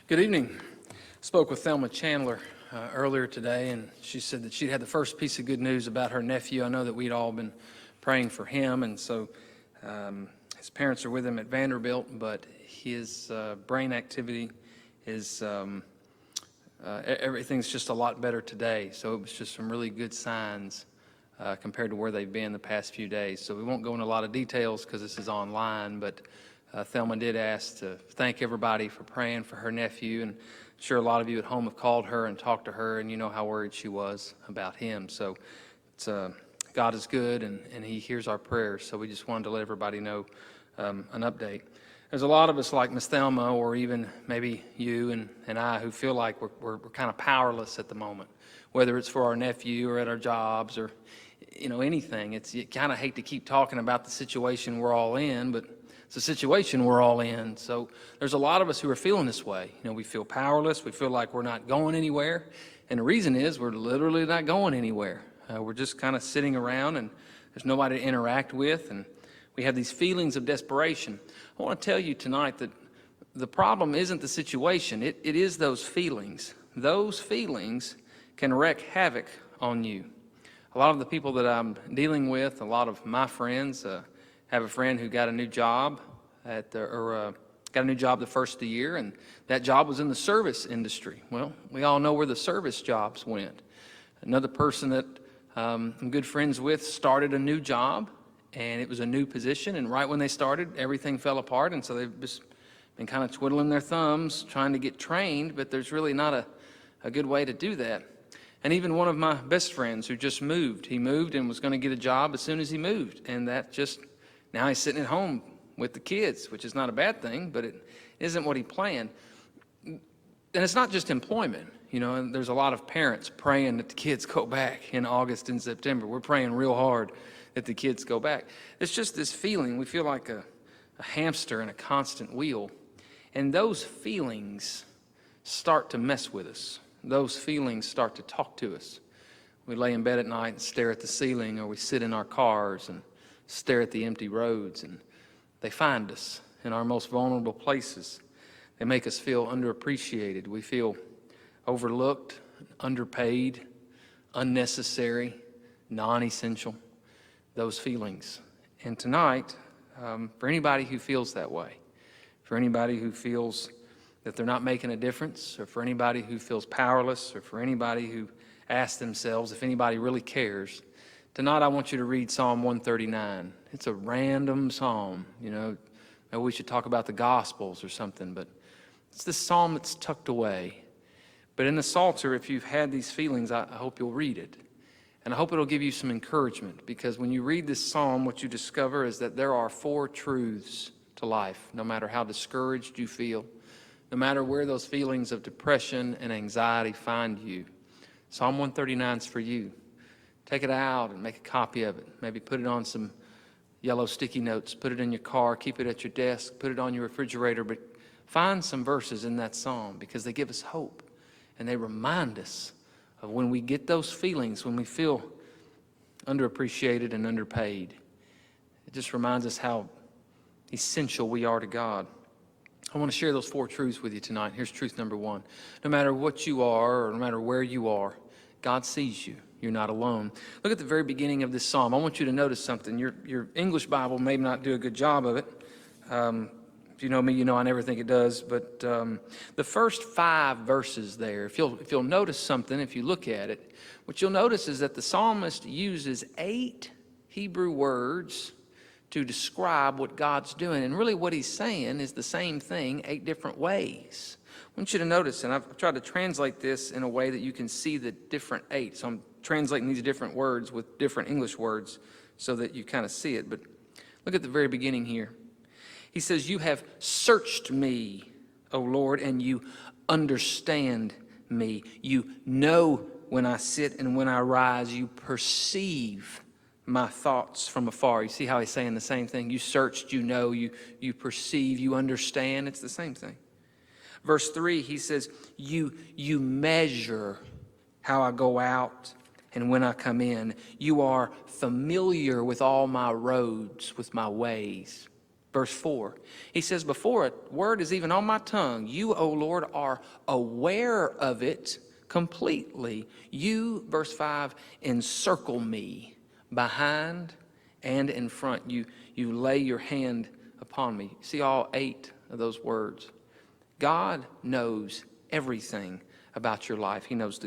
Good evening. Spoke with Thelma Chandler earlier today, and she said that she'd had the first piece of good news about her nephew. I know that we'd all been praying for him, and so his parents are with him at Vanderbilt, but his brain activity is, everything's just a lot better today. So it was just some really good signs compared to where they've been the past few days. So we won't go into a lot of details because this is online, but Thelma did ask to thank everybody for praying for her nephew, and I'm sure a lot of you at home have called her and talked to her, and you know how worried she was about him. So it's, God is good, and He hears our prayers. So we just wanted to let everybody know an update. There's a lot of us like Miss Thelma, or even maybe you and I, who feel like we're kind of powerless at the moment, whether it's for our nephew or at our jobs or anything. You kind of hate to keep talking about the situation we're all in, but it's a situation we're all in. So there's a lot of us who are feeling this way. We feel powerless. We feel like we're not going anywhere. And the reason is we're literally not going anywhere. We're just kind of sitting around and there's nobody to interact with. And we have these feelings of desperation. I want to tell you tonight that the problem isn't the situation. It is those feelings. Those feelings can wreak havoc on you. A lot of the people that I'm dealing with, a lot of my friends, have a friend who got a new job got a new job the first of the year, and that job was in the service industry. Well, we all know where the service jobs went. Another person that I'm good friends with started a new job, and it was a new position, and right when they started, everything fell apart, and so they've just been kind of twiddling their thumbs trying to get trained, but there's really not a good way to do that. And even one of my best friends who just moved, he moved and was going to get a job as soon as he moved, and now he's sitting at home with the kids, which is not a bad thing, but it isn't what he planned. And it's not just employment, and there's a lot of parents praying that the kids go back in August and September. We're praying real hard that the kids go back. It's just this feeling. We feel like a hamster in a constant wheel. And those feelings start to mess with us. Those feelings start to talk to us. We lay in bed at night and stare at the ceiling, or we sit in our cars and stare at the empty roads, and they find us in our most vulnerable places. They make us feel underappreciated. We feel overlooked, underpaid, unnecessary, non-essential, those feelings. And tonight, for anybody who feels that way, for anybody who feels that they're not making a difference, or for anybody who feels powerless, or for anybody who asks themselves if anybody really cares, tonight I want you to read Psalm 139. It's a random psalm. Maybe we should talk about the Gospels or something, but it's this psalm that's tucked away. But in the Psalter, if you've had these feelings, I hope you'll read it. And I hope it'll give you some encouragement, because when you read this psalm, what you discover is that there are 4 truths to life, no matter how discouraged you feel, no matter where those feelings of depression and anxiety find you. Psalm 139 is for you. Take it out and make a copy of it. Maybe put it on some yellow sticky notes. Put it in your car. Keep it at your desk. Put it on your refrigerator. But find some verses in that psalm, because they give us hope. And they remind us of when we get those feelings, when we feel underappreciated and underpaid. It just reminds us how essential we are to God. I want to share those 4 truths with you tonight. Here's truth number 1. No matter what you are, or no matter where you are, God sees you. You're not alone. Look at the very beginning of this psalm. I want you to notice something. Your English Bible may not do a good job of it. If you know me, you know I never think it does. But the first 5 verses there, if you'll notice something, if you look at it, what you'll notice is that the psalmist uses 8 Hebrew words to describe what God's doing. And really what he's saying is the same thing 8 different ways. I want you to notice, and I've tried to translate this in a way that you can see the different 8. So I'm translating these different words with different English words so that you kind of see it. But look at the very beginning here. He says, "You have searched me, O Lord, and you understand me. You know when I sit and when I rise. You perceive my thoughts from afar." You see how he's saying the same thing? You searched, you know, you perceive, you understand. It's the same thing. Verse 3, he says, you measure how I go out and when I come in. You are familiar with all my roads, with my ways. Verse 4, he says, before a word is even on my tongue, you, O Lord, are aware of it completely. You, verse 5, encircle me behind and in front. You lay your hand upon me. See all 8 of those words. God knows everything about your life. He knows the